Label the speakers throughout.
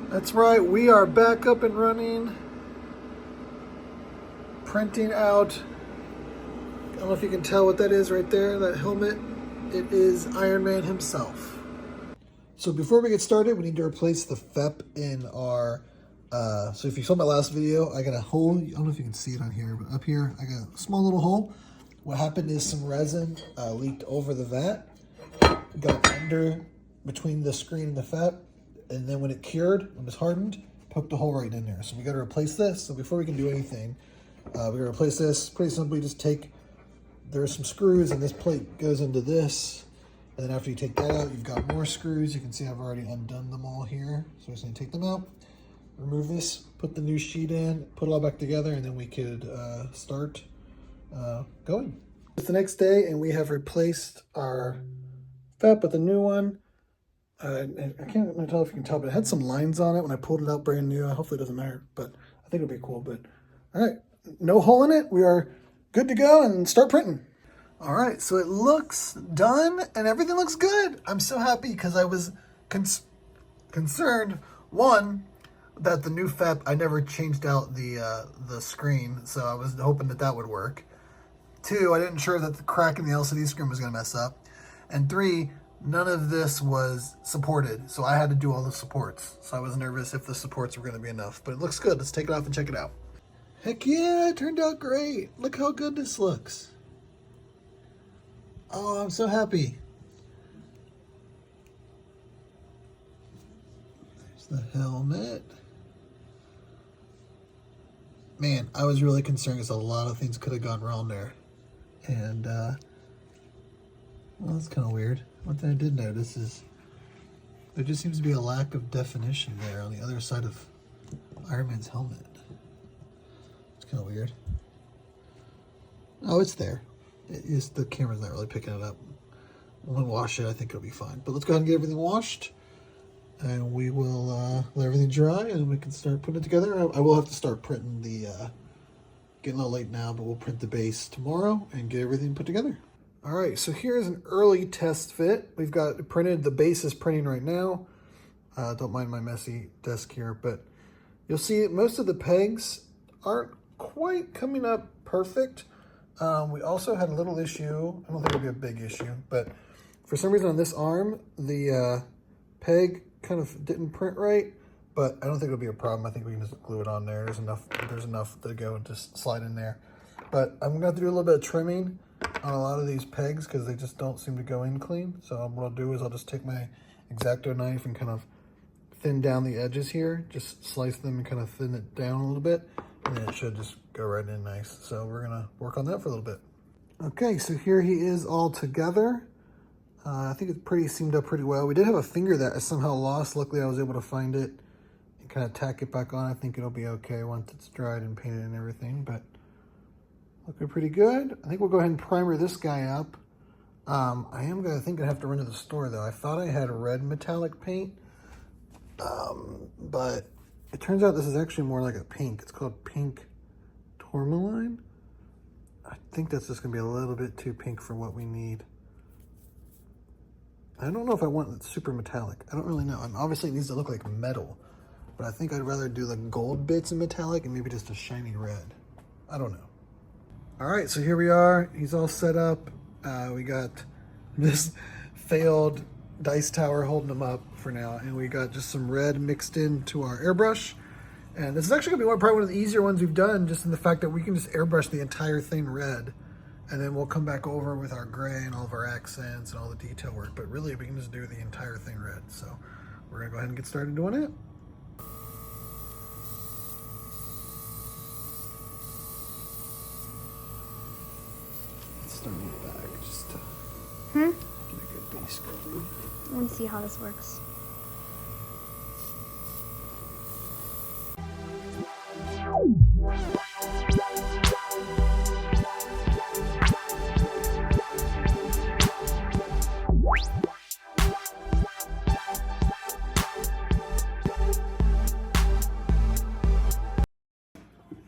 Speaker 1: That's right, we are back up and running. Printing out, I don't know if you can tell what that is right there, that helmet. It is Iron Man himself. So before we get started, we need to replace the FEP in our, so if you saw my last video, I got a hole. I don't know if you can see it on here, but up here, I got a small little hole. What happened is some resin leaked over the vat, got under between the screen and the FEP, and then when it cured, when it's hardened, poked a hole right in there. So we got to replace this. So before we can do anything, we got to replace this. Pretty simply, just take, there are some screws, and this plate goes into this. And then after you take that out, you've got more screws. You can see I've already undone them all here. So I'm just gonna take them out, remove this, put the new sheet in, put it all back together, and then we could start going. It's the next day, and we have replaced our FEP with a new one. I can't really tell if you can tell, but it had some lines on it when I pulled it out brand new. Hopefully it doesn't matter, but I think it'll be cool. But all right, no hole in it. We are good to go and start printing. All right, so it looks done and everything looks good. I'm so happy because I was concerned, one, that the new FEP, I never changed out the screen, so I was hoping that that would work. Two, I didn't sure that the crack in the LCD screen was gonna mess up. And three, none of this was supported, so I had to do all the supports. So I was nervous if the supports were gonna be enough, but it looks good. Let's take it off and check it out. Heck yeah, it turned out great. Look how good this looks. Oh, I'm so happy. There's the helmet. Man, I was really concerned because a lot of things could have gone wrong there. And, well, that's kind of weird. One thing I did notice is there just seems to be a lack of definition there on the other side of Iron Man's helmet. It's kind of weird. Oh, it's there. It is, the camera's not really picking it up. When we wash it, I think it'll be fine. But let's go ahead and get everything washed. And we will let everything dry and we can start putting it together. I will have to start printing the, getting a little late now, but we'll print the base tomorrow and get everything put together. All right, so here's an early test fit. We've got it printed, the base is printing right now. Don't mind my messy desk here, but you'll see most of the pegs aren't quite coming up perfect. We also had a little issue. I don't think it'll be a big issue, but for some reason on this arm, the peg kind of didn't print right, but I don't think it'll be a problem. I think we can just glue it on there. There's enough to go and just slide in there. But I'm gonna have to do a little bit of trimming on a lot of these pegs because they just don't seem to go in clean. So what I'll do is I'll just take my X-Acto knife and kind of thin down the edges here, just slice them and kind of thin it down a little bit, and then it should just go right in nice. So we're gonna work on that for a little bit. Okay, so here he is all together. I think it seamed up pretty well. We did have a finger that I somehow lost. Luckily, I was able to find it and kind of tack it back on. I think it'll be okay once it's dried and painted and everything, but looking pretty good. I think we'll go ahead and primer this guy up. I think I have to run to the store though. I thought I had red metallic paint, but it turns out this is actually more like a pink. It's called pink tourmaline. I think that's just gonna be a little bit too pink for what we need. I don't know if I want it super metallic. I don't really know. And obviously it needs to look like metal, but I think I'd rather do the gold bits in metallic and maybe just a shiny red. I don't know. All right, so here we are. He's all set up. We got this failed dice tower holding him up for now, and we got just some red mixed into our airbrush. And this is actually gonna be probably one of the easier ones we've done, just in the fact that we can just airbrush the entire thing red, and then we'll come back over with our gray and all of our accents and all the detail work. But really, we can just do the entire thing red. So we're gonna go ahead and get started doing it. Let's start with the back, just to get a good base going.
Speaker 2: I want to see how this works.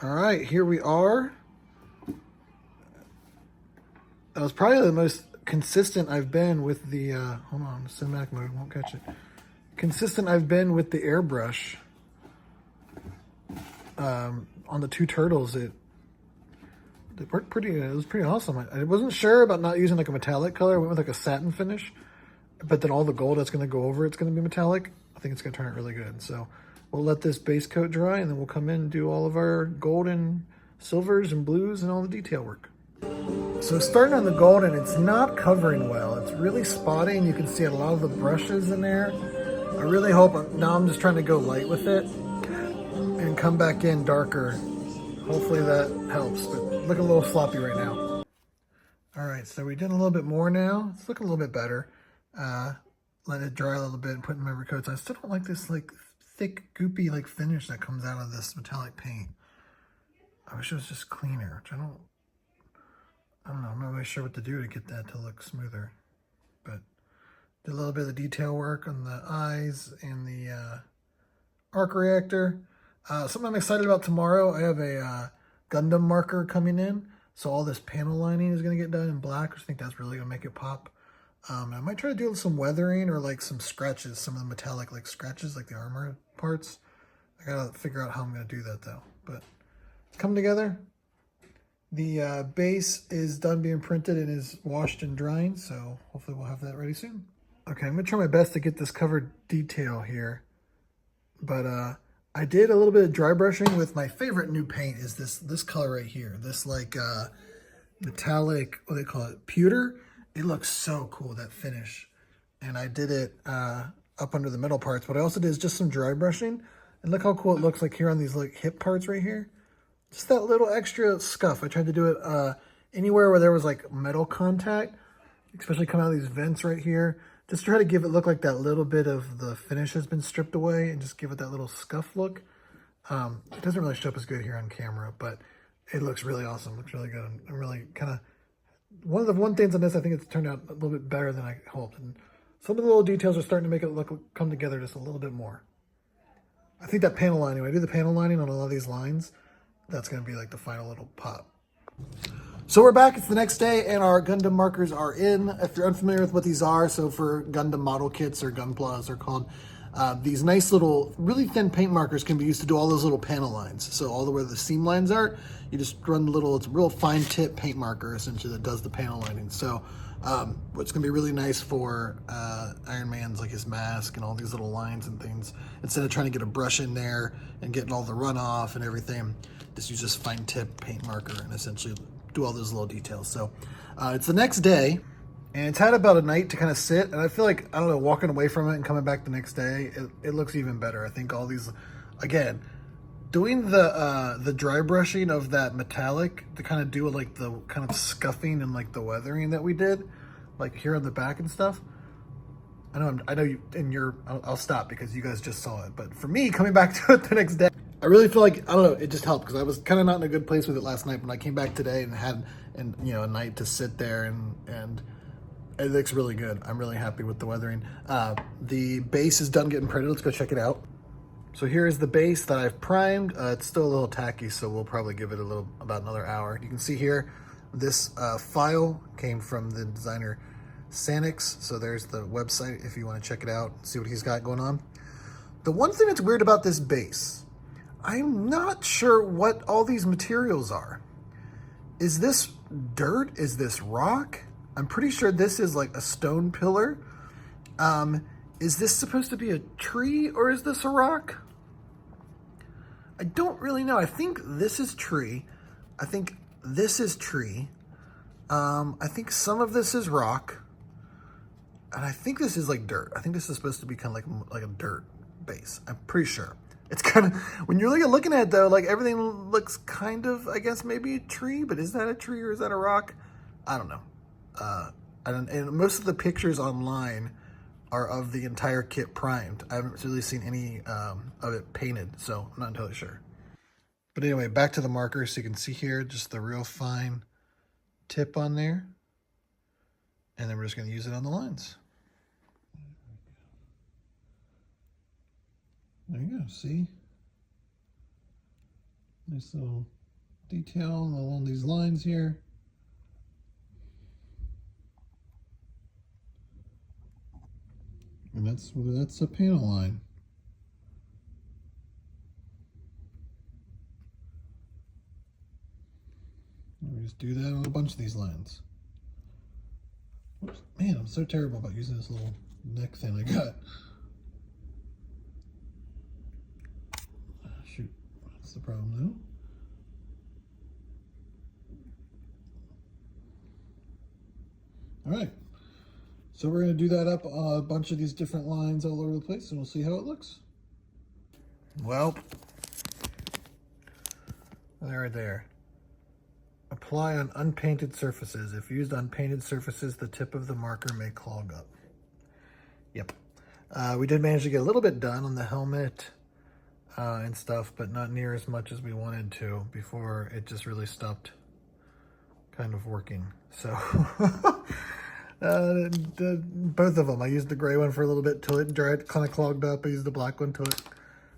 Speaker 1: All right, here we are. That was probably the most consistent I've been with the, hold on, cinematic mode, won't catch it. Consistent I've been with the airbrush. on the two turtles, it worked pretty. It was pretty awesome. I wasn't sure about not using like a metallic color. I went with like a satin finish, but then all the gold that's going to go over it's going to be metallic. I think it's going to turn out really good. So we'll let this base coat dry, and then we'll come in and do all of our gold and silvers and blues and all the detail work. So starting on the golden, it's not covering well. It's really spotty, and you can see a lot of the brushes in there. I really hope, now I'm just trying to go light with it and come back in darker. Hopefully that helps, but look a little sloppy right now. All right, so we did a little bit more now. It's looking a little bit better. Let it dry a little bit and put in my coats. I still don't like this like thick, goopy like finish that comes out of this metallic paint. I wish it was just cleaner, which I don't know, I'm not really sure what to do to get that to look smoother. But did a little bit of the detail work on the eyes and the arc reactor. Something I'm excited about tomorrow, I have a Gundam marker coming in. So all this panel lining is going to get done in black, which I think that's really going to make it pop. I might try to do some weathering or like some scratches, some of the metallic like scratches, like the armor parts. I got to figure out how I'm going to do that though. But it's coming together. The base is done being printed and is washed and drying, so hopefully we'll have that ready soon. Okay, I'm going to try my best to get this covered detail here. But I did a little bit of dry brushing with my favorite new paint is this color right here. This like metallic, what do they call it, pewter. It looks so cool, that finish. And I did it up under the middle parts, but I also did just some dry brushing. And look how cool it looks like here on these like hip parts right here. Just that little extra scuff. I tried to do it anywhere where there was like metal contact, especially coming out of these vents right here. Just try to give it look like that little bit of the finish has been stripped away and just give it that little scuff look. It doesn't really show up as good here on camera, but it looks really awesome. It looks really good. I'm really kind of, one things on this, I think it's turned out a little bit better than I hoped. And some of the little details are starting to make it come together just a little bit more. I think that panel lining, when I do the panel lining on a lot of these lines, that's going to be like the final little pop. So we're back. It's the next day, and our Gundam markers are in. If you're unfamiliar with what these are, so for Gundam model kits or Gunpla, they're called, these nice little, really thin paint markers can be used to do all those little panel lines. So all the where the seam lines are, you just run the little, it's a real fine tip paint marker essentially that does the panel lining. So what's going to be really nice for Iron Man's, like his mask and all these little lines and things, instead of trying to get a brush in there and getting all the runoff and everything, just use this fine tip paint marker and essentially do all those little details. So it's the next day, and it's had about a night to kind of sit, and I feel like, I don't know, walking away from it and coming back the next day, it looks even better. I think all these, again, doing the dry brushing of that metallic to kind of do like the kind of scuffing and like the weathering that we did, like here on the back and stuff. I know you, and I'll stop because you guys just saw it, but for me, coming back to it the next day, I really feel like, I don't know, it just helped because I was kind of not in a good place with it last night. When I came back today and had, you know, a night to sit there, and it looks really good. I'm really happy with the weathering. The base is done getting printed. Let's go check it out. So here is the base that I've primed. It's still a little tacky, so we'll probably give it about another hour. You can see here, this file came from the designer Sanix. So there's the website if you want to check it out, see what he's got going on. The one thing that's weird about this base, I'm not sure what all these materials are. Is this dirt? Is this rock? I'm pretty sure this is like a stone pillar. Is this supposed to be a tree or is this a rock? I don't really know. I think this is tree. I think this is tree. I think some of this is rock. And I think this is like dirt. I think this is supposed to be kind of like a dirt base. I'm pretty sure. It's kind of, when you're looking at it though, like everything looks kind of, I guess maybe a tree, but is that a tree or is that a rock? I don't know. And most of the pictures online are of the entire kit primed. I haven't really seen any of it painted, so I'm not entirely sure. But anyway, back to the marker. So you can see here, just the real fine tip on there. And then we're just going to use it on the lines. There you go, see? Nice little detail along these lines here. And that's a panel line. just do that on a bunch of these lines. Oops. Man, I'm so terrible about using this little neck thing I got. Shoot, that's the problem though. All right, so we're going to do that up on a bunch of these different lines all over the place, and we'll see how it looks. Well, there. Apply on unpainted surfaces. If used on painted surfaces, the tip of the marker may clog up. Yep. We did manage to get a little bit done on the helmet and stuff, but not near as much as we wanted to before it just really stopped kind of working. So both of them. I used the gray one for a little bit till it dried, kind of clogged up. I used the black one till it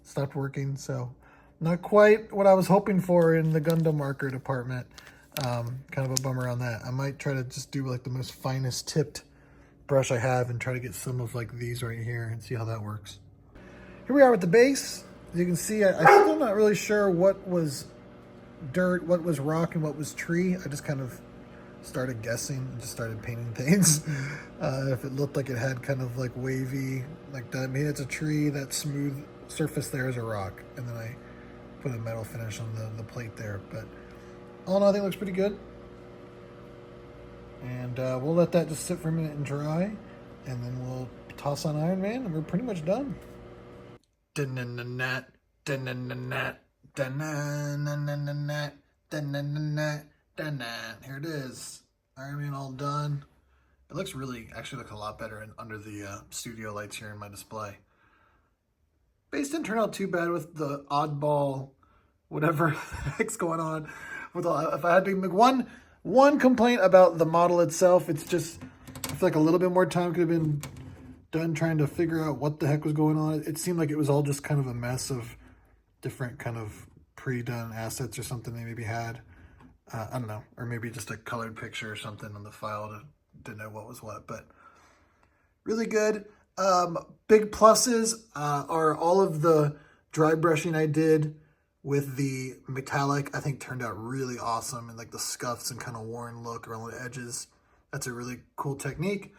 Speaker 1: stopped working. So not quite what I was hoping for in the Gundam marker department. Kind of a bummer on that. I might try to just do like the most finest tipped brush I have and try to get some of like these right here and see how that works. Here we are with the base. You can see I'm still not really sure what was dirt, what was rock, and what was tree. I just kind of started guessing and just started painting things. If it looked like it had kind of like wavy, like that, maybe it's a tree. That smooth surface there is a rock. And then I put a metal finish on the plate there. But all in all, I think it looks pretty good. And we'll let that just sit for a minute and dry. And then we'll toss on Iron Man and we're pretty much done. Here it is. Iron Man all done. It looks actually looks a lot better under the studio lights here in my display. Base didn't turn out too bad with the oddball, whatever the heck's going on. If I had to make one complaint about the model itself, it's just, I feel like a little bit more time could have been done trying to figure out what the heck was going on. It seemed like it was all just kind of a mess of different kind of pre-done assets or something they maybe had. I don't know, or maybe just a colored picture or something on the file to know what was what, but really good. Big pluses are all of the dry brushing I did with the metallic, I think turned out really awesome, and like the scuffs and kind of worn look around the edges. That's a really cool technique.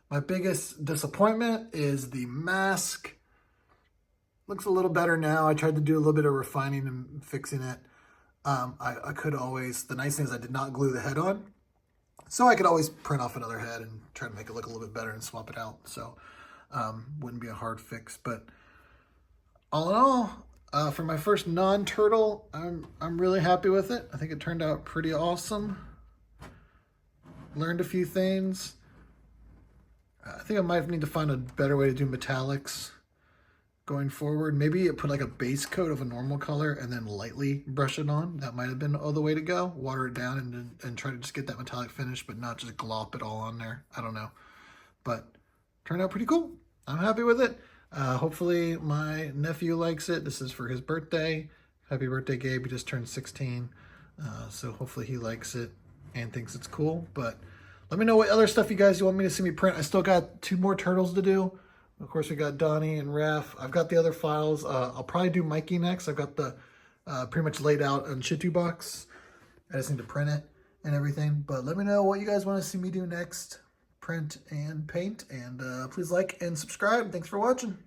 Speaker 1: My biggest disappointment is the mask. Looks a little better now. I tried to do a little bit of refining and fixing it. I could always, the nice thing is I did not glue the head on, so I could always print off another head and try to make it look a little bit better and swap it out. So wouldn't be a hard fix, but all in all, for my first non-turtle, I'm really happy with it. I think it turned out pretty awesome. Learned a few things. I think I might need to find a better way to do metallics going forward. Maybe put like a base coat of a normal color and then lightly brush it on. That might have been the way to go. Water it down and try to just get that metallic finish, but not just glop it all on there. I don't know. But turned out pretty cool. I'm happy with it. Hopefully my nephew likes it. This is for his birthday. Happy birthday, Gabe. He just turned 16. So hopefully he likes it and thinks it's cool. But let me know what other stuff you guys want me to see me print. I still got 2 more turtles to do. Of course, we got Donnie and Raph. I've got the other files. I'll probably do Mikey next. I've got the pretty much laid out on Shitu box. I just need to print it and everything. But let me know what you guys want to see me do next. Print and paint. And please like and subscribe. Thanks for watching.